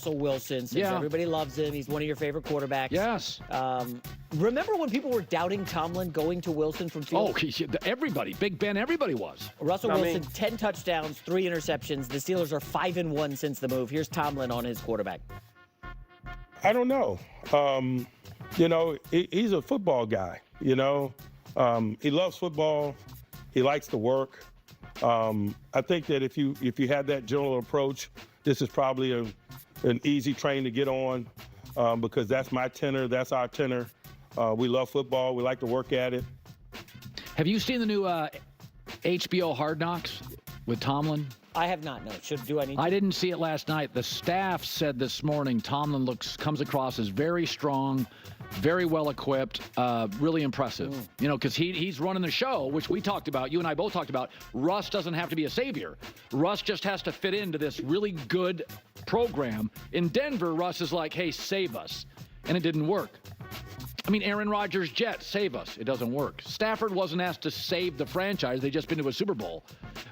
Russell Wilson, since everybody loves him. He's one of your favorite quarterbacks. Yes. Remember when people were doubting Tomlin going to Wilson from field? Oh, everybody. Big Ben, everybody was. Russell Wilson, 10 touchdowns, 3 interceptions. The Steelers are 5-1 since the move. Here's Tomlin on his quarterback. I don't know. He's a football guy, He loves football. He likes to work. I think that if you had that general approach, this is probably an easy train to get on because that's my tenor. That's our tenor. We love football. We like to work at it. Have you seen the new HBO Hard Knocks with Tomlin? I have not. No. Do I need to? I didn't see it last night. The staff said this morning Tomlin comes across as very strong, very well equipped, really impressive. Because he's running the show, which we talked about. You and I both talked about. Russ doesn't have to be a savior. Russ just has to fit into this really good program. In Denver, Russ is like, hey, save us. And it didn't work. I mean, Aaron Rodgers' Jets, save us. It doesn't work. Stafford wasn't asked to save the franchise. They just been to a Super Bowl.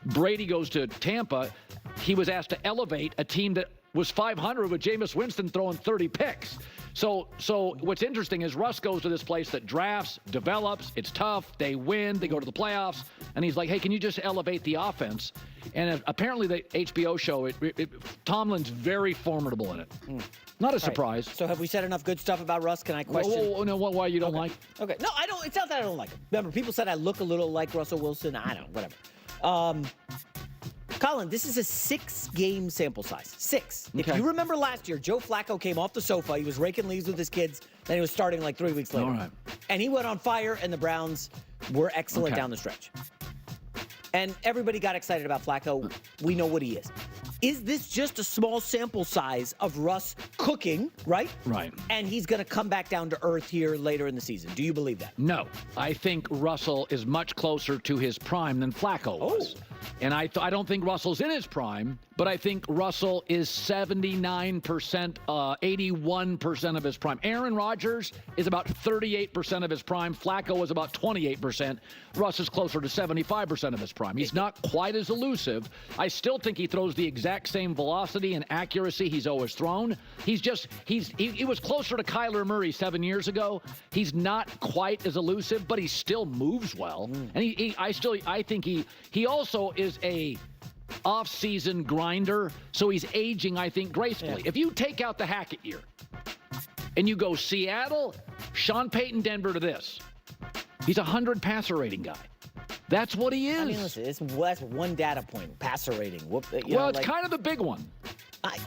Brady goes to Tampa. He was asked to elevate a team that was 500 with Jameis Winston throwing 30 picks. So what's interesting is Russ goes to this place that drafts, develops. It's tough. They win. They go to the playoffs. And he's like, hey, can you just elevate the offense? And apparently the HBO show, Tomlin's very formidable in it. Not a surprise. So have we said enough good stuff about Russ? Can I question? No, why you don't like? Okay. No, I don't. It's not that I don't like him. Remember, people said I look a little like Russell Wilson. I don't. Whatever. Colin, this is a 6-game sample size. 6. Okay. If you remember last year, Joe Flacco came off the sofa. He was raking leaves with his kids. Then he was starting like 3 weeks later. All right. And he went on fire, and the Browns were excellent down the stretch. And everybody got excited about Flacco. We know what he is. Is this just a small sample size of Russ cooking, right? Right. And he's going to come back down to earth here later in the season. Do you believe that? No. I think Russell is much closer to his prime than Flacco was. And I don't think Russell's in his prime, but I think Russell is 79%, 81% of his prime. Aaron Rodgers is about 38% of his prime. Flacco is about 28%. Russ is closer to 75% of his prime. He's not quite as elusive. I still think he throws the exact same velocity and accuracy he's always thrown. He was closer to Kyler Murray 7 years ago. He's not quite as elusive, but he still moves well. And I think he also is a off-season grinder, so he's aging, I think, gracefully. If you take out the Hackett year and you go Seattle, Sean Payton, Denver to this, he's a 100 passer rating guy. That's what he is. I mean, listen, that's one data point, passer rating. It's kind of the big one.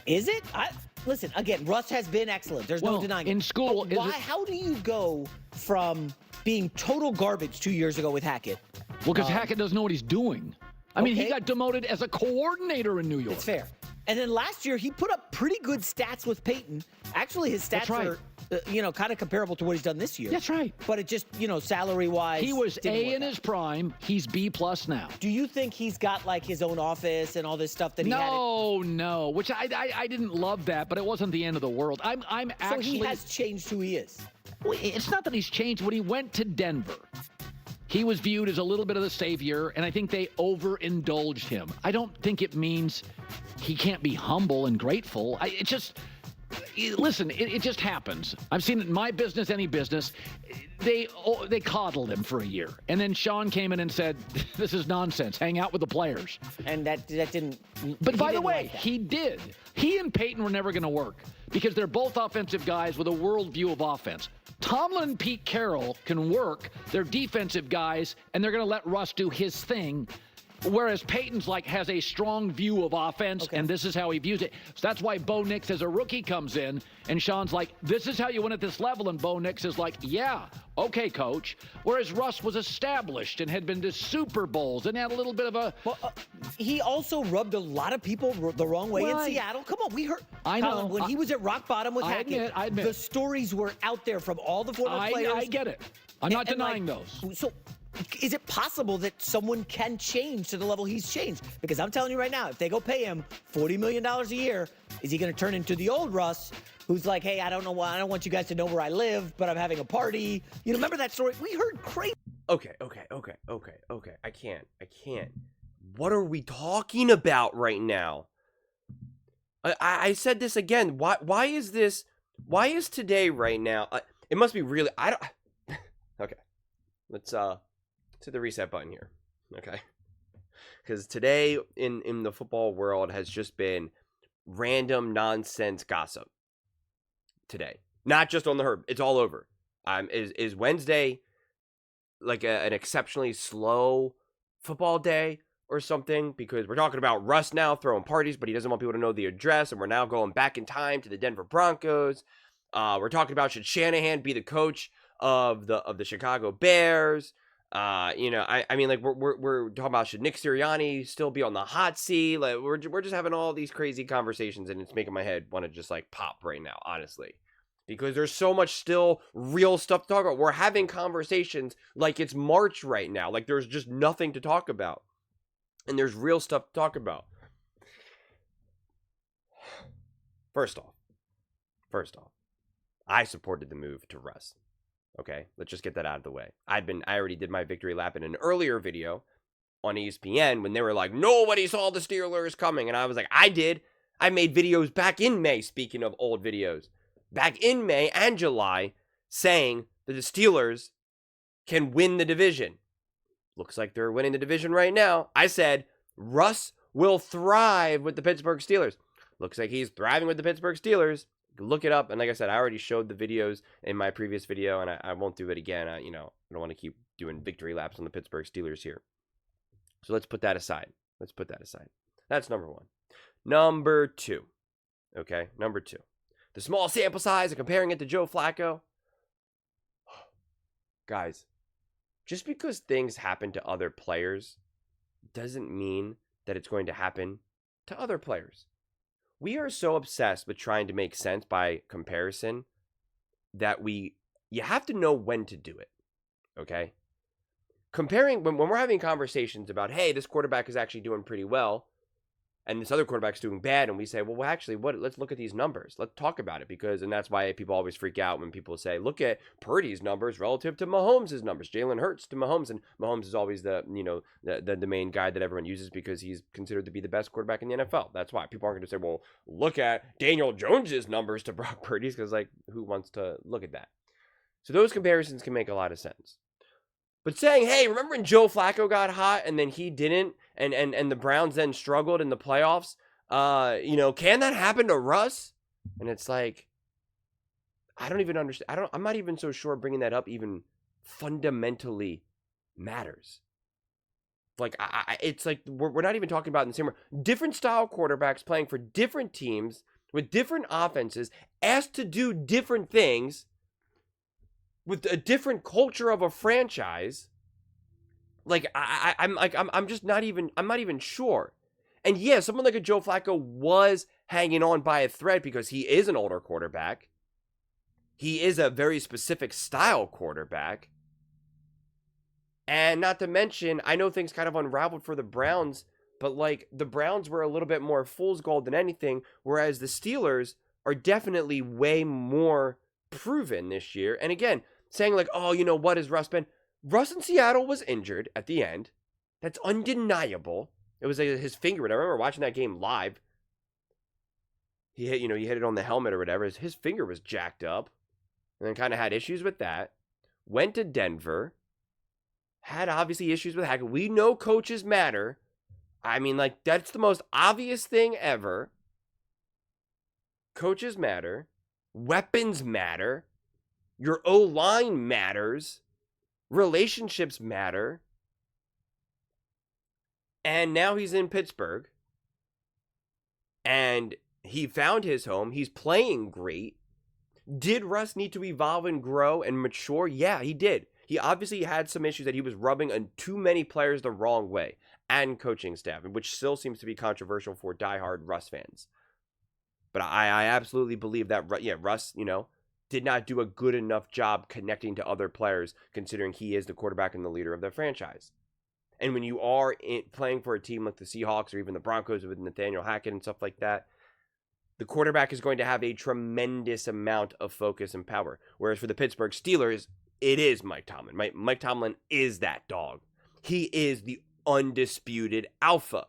Is it? Listen, again, Russ has been excellent. There's no denying it. In school, how do you go from being total garbage 2 years ago with Hackett? Well, because Hackett doesn't know what he's doing. I mean, he got demoted as a coordinator in New York. It's fair. And then last year, he put up pretty good stats with Peyton. Actually, his stats are, kind of comparable to what he's done this year. That's right. But it just, salary-wise, he was A in his prime. He's B+ now. Do you think he's got, like, his own office and all this stuff that he had? No. Which I didn't love that, but it wasn't the end of the world. I'm actually... So he has changed who he is. Well, it's not that he's changed. When he went to Denver, he was viewed as a little bit of the savior, and I think they overindulged him. I don't think it means he can't be humble and grateful. It just happens. I've seen it in my business, any business. They coddled him for a year, and then Sean came in and said, "This is nonsense. Hang out with the players." And that didn't. But by the way, he did. He and Peyton were never going to work because they're both offensive guys with a worldview of offense. Tomlin and Pete Carroll can work. They're defensive guys, and they're going to let Russ do his thing. Whereas Peyton's has a strong view of offense, and this is how he views it. So that's why Bo Nix as a rookie comes in, and Sean's like, this is how you win at this level, and Bo Nix is like, yeah, okay, coach. Whereas Russ was established and had been to Super Bowls and had a little bit of a... Well, he also rubbed a lot of people the wrong way in Seattle. Come on, we heard... I know. Colin, when he was at rock bottom with Hackett, I admit. The stories were out there from all the former players. I get it. I'm not denying those. So... is it possible that someone can change to the level he's changed? Because I'm telling you right now, if they go pay him $40 million a year, is he going to turn into the old Russ who's like, hey, I don't want you guys to know where I live, but I'm having a party. Remember that story? We heard crazy. Okay. I can't. What are we talking about right now? I said this again. Why is this? Why is today right now? It must be really. I don't. Okay, let's hit the reset button here. Okay, because today in the football world has just been random nonsense gossip. Today, not just on the Herb. It's all over. Is Wednesday like an exceptionally slow football day or something? Because we're talking about Russ now throwing parties, but he doesn't want people to know the address, and we're now going back in time to the Denver Broncos. We're talking about, should Shanahan be the coach of the Chicago Bears? I mean, like we're talking about, should Nick Sirianni still be on the hot seat? Like we're just having all these crazy conversations, and it's making my head want to just like pop right now, honestly. Because there's so much still real stuff to talk about. We're having conversations like it's March right now. Like there's just nothing to talk about. And there's real stuff to talk about. First off, I supported the move to Russ. Okay, let's just get that out of the way. I already did my victory lap in an earlier video on ESPN when they were like, nobody saw the Steelers coming. And I was like, I did. I made videos back in May, speaking of old videos. Back in May and July, saying that the Steelers can win the division. Looks like they're winning the division right now. I said, Russ will thrive with the Pittsburgh Steelers. Looks like he's thriving with the Pittsburgh Steelers. Look it up. And like I said, I already showed the videos in my previous video, and I won't do it again. I don't want to keep doing victory laps on the Pittsburgh Steelers here. So let's put that aside. That's number one. Number two. Okay, number two. The small sample size and comparing it to Joe Flacco. Guys, just because things happen to other players doesn't mean that it's going to happen to other players. We are so obsessed with trying to make sense by comparison that you have to know when to do it, okay? Comparing, when we're having conversations about, hey, this quarterback is actually doing pretty well, and this other quarterback's doing bad, and we say, well, actually, let's look at these numbers. Let's talk about it, and that's why people always freak out when people say, look at Purdy's numbers relative to Mahomes' numbers, Jalen Hurts to Mahomes, and Mahomes is always the main guy that everyone uses because he's considered to be the best quarterback in the NFL. That's why people aren't going to say, well, look at Daniel Jones's numbers to Brock Purdy's, because like, who wants to look at that? So those comparisons can make a lot of sense. But saying, hey, remember when Joe Flacco got hot and then he didn't, and the Browns then struggled in the playoffs? Can that happen to Russ? And it's like, I don't even understand. I'm not even so sure bringing that up even fundamentally matters. Like, it's like we're not even talking about in the same way. Different style quarterbacks playing for different teams with different offenses, asked to do different things with a different culture of a franchise. Like, I'm not even sure. And yeah, someone like a Joe Flacco was hanging on by a thread because he is an older quarterback. He is a very specific style quarterback. And not to mention, I know things kind of unraveled for the Browns, but like the Browns were a little bit more fool's gold than anything, whereas the Steelers are definitely way more proven this year. And again, saying like, oh, what has Russ been? Russ in Seattle was injured at the end. That's undeniable. It was his finger. And I remember watching that game live. He hit it on the helmet or whatever. His finger was jacked up. And then kind of had issues with that. Went to Denver. Had obviously issues with Hackett. We know coaches matter. I mean, like, that's the most obvious thing ever. Coaches matter. Weapons matter. Your O-line matters. Relationships matter. And now he's in Pittsburgh. And he found his home. He's playing great. Did Russ need to evolve and grow and mature? Yeah, he did. He obviously had some issues that he was rubbing on too many players the wrong way. And coaching staff, which still seems to be controversial for diehard Russ fans. But I absolutely believe that, Russ, did not do a good enough job connecting to other players, considering he is the quarterback and the leader of the franchise. And when you are playing for a team like the Seahawks or even the Broncos with Nathaniel Hackett and stuff like that, the quarterback is going to have a tremendous amount of focus and power. Whereas for the Pittsburgh Steelers, it is Mike Tomlin. Mike Tomlin is that dog. He is the undisputed alpha.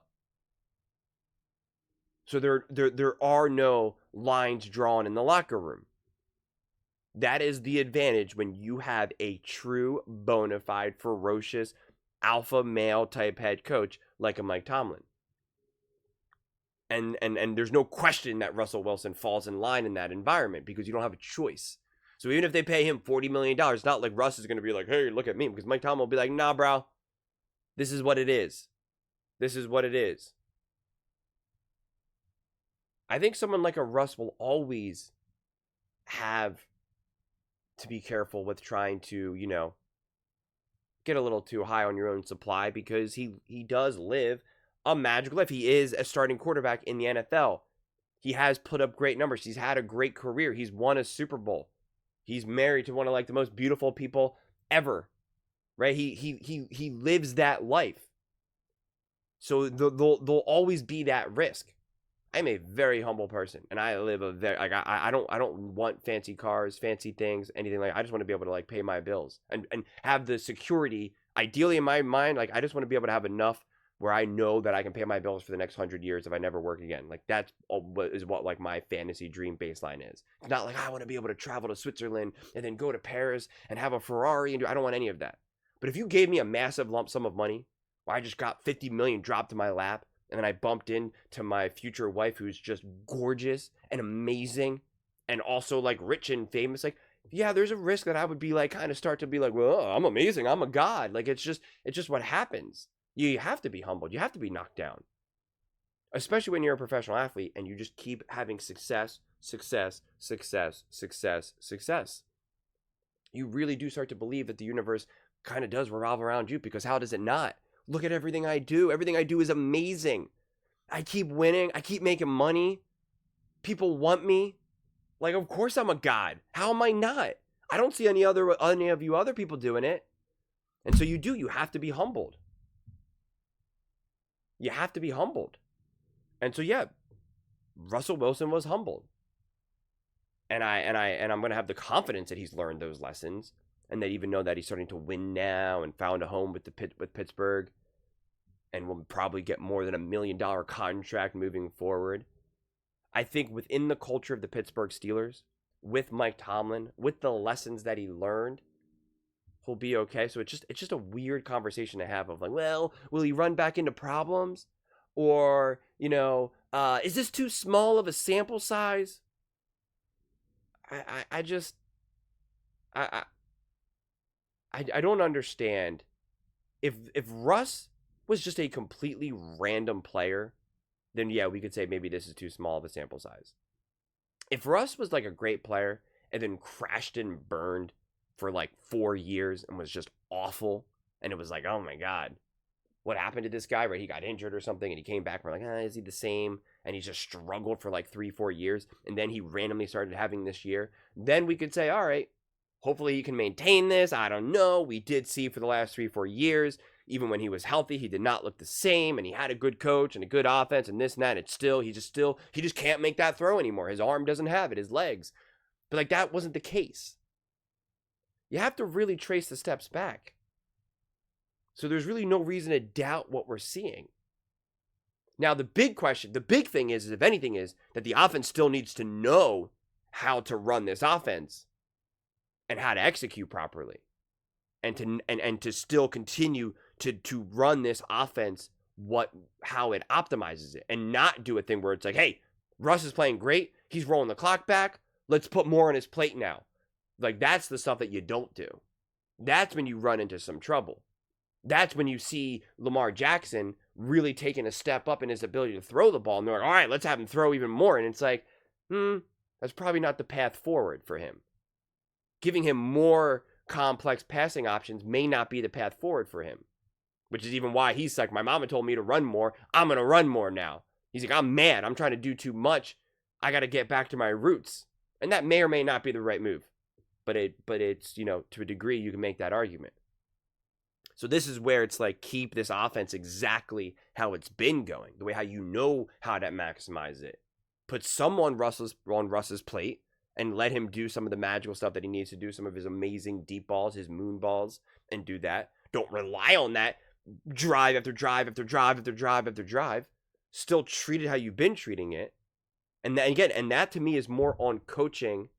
So there are no lines drawn in the locker room. That is the advantage when you have a true, bona fide, ferocious, alpha male type head coach like a Mike Tomlin. And there's no question that Russell Wilson falls in line in that environment because you don't have a choice. So even if they pay him $40 million, it's not like Russ is going to be like, hey, look at me. Because Mike Tomlin will be like, nah, bro. This is what it is. This is what it is. I think someone like a Russ will always have to be careful with trying to, get a little too high on your own supply because he does live a magical life. He is a starting quarterback in the NFL. He has put up great numbers. He's had a great career. He's won a Super Bowl. He's married to one of like the most beautiful people ever, right? He lives that life. So there'll always be that risk. I'm a very humble person, and I live a very like I don't want fancy cars, fancy things, anything like. I just want to be able to like pay my bills and have the security. Ideally, in my mind, like I just want to be able to have enough where I know that I can pay my bills for the next 100 years if I never work again. Like that's what like my fantasy dream baseline is. It's not like I want to be able to travel to Switzerland and then go to Paris and have a Ferrari and I don't want any of that. But if you gave me a massive lump sum of money, where I just got 50 million dropped in my lap, and then I bumped into my future wife who's just gorgeous and amazing and also like rich and famous, like yeah, there's a risk that I would be like kind of start to be like, well, I'm amazing, I'm a god. Like it's just what happens. You have to be humbled. You have to be knocked down. Especially when you're a professional athlete and you just keep having success. You really do start to believe that the universe kind of does revolve around you because how does it not? Look at everything I do. Everything I do is amazing. I keep winning. I keep making money. People want me. Like, of course I'm a god. How am I not? I don't see any of you other people doing it. And so you have to be humbled. You have to be humbled. And so yeah, Russell Wilson was humbled. And I'm going to have the confidence that he's learned those lessons and that even know that he's starting to win now and found a home with Pittsburgh and will probably get more than $1 million contract moving forward. I think within the culture of the Pittsburgh Steelers, with Mike Tomlin, with the lessons that he learned, he'll be okay. So it's just a weird conversation to have of like, well, will he run back into problems? Or, is this too small of a sample size? I don't understand. If Russ was just a completely random player, then yeah, we could say maybe this is too small of a sample size. If Russ was like a great player and then crashed and burned for like 4 years and was just awful, and it was like, oh my God, what happened to this guy? Right? He got injured or something and he came back and we're like, is he the same? And he just struggled for like 3-4 years. And then he randomly started having this year. Then we could say, all right, hopefully he can maintain this. I don't know. We did see for the last 3-4 years, even when he was healthy, he did not look the same. And he had a good coach and a good offense and this and that. And he just can't make that throw anymore. His arm doesn't have it, his legs. But like that wasn't the case. You have to really trace the steps back. So there's really no reason to doubt what we're seeing. Now, the big thing is if anything, is that the offense still needs to know how to run this offense and how to execute properly and to still continue to run this offense how it optimizes it and not do a thing where it's like, hey, Russ is playing great. He's rolling the clock back. Let's put more on his plate now. Like, that's the stuff that you don't do. That's when you run into some trouble. That's when you see Lamar Jackson really taking a step up in his ability to throw the ball. And they're like, all right, let's have him throw even more. And it's like, that's probably not the path forward for him. Giving him more complex passing options may not be the path forward for him. Which is even why he's like, my mama told me to run more. I'm going to run more now. He's like, I'm mad. I'm trying to do too much. I got to get back to my roots. And that may or may not be the right move. But it's, to a degree, you can make that argument. So this is where it's like, keep this offense exactly how it's been going, the way how you know how to maximize it. Put some on Russ's plate and let him do some of the magical stuff that he needs to do, some of his amazing deep balls, his moon balls, and do that. Don't rely on that drive after drive after drive after drive after drive. still treat it how you've been treating it. And that, again, and that to me is more on coaching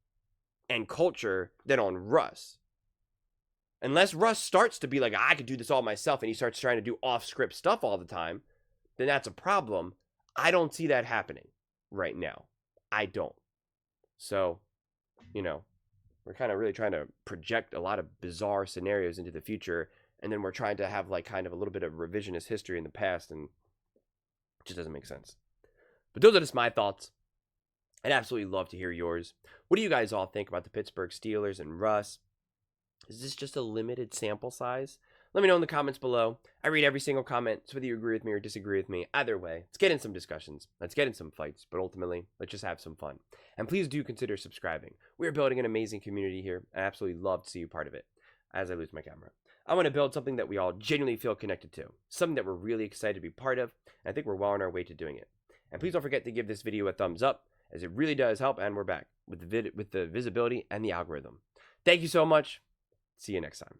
and culture than on Russ. Unless Russ starts to be like, I could do this all myself, and he starts trying to do off-script stuff all the time, then that's a problem. I don't see that happening right now. I don't. So, you know, we're kind of really trying to project a lot of bizarre scenarios into the future, and then we're trying to have like kind of a little bit of revisionist history in the past, and it just doesn't make sense. But those are just my thoughts. I'd absolutely love to hear yours. What do you guys all think about the Pittsburgh Steelers and Russ? Is this just a limited sample size? Let me know in the comments below. I read every single comment, so whether you agree with me or disagree with me, either way, let's get in some discussions. Let's get in some fights, but ultimately, let's just have some fun. And please do consider subscribing. We're building an amazing community here. I absolutely love to see you part of it. As I lose my camera, I want to build something that we all genuinely feel connected to, something that we're really excited to be part of, and I think we're well on our way to doing it. And please don't forget to give this video a thumbs up, as it really does help, and we're back with the visibility and the algorithm. Thank you so much. See you next time.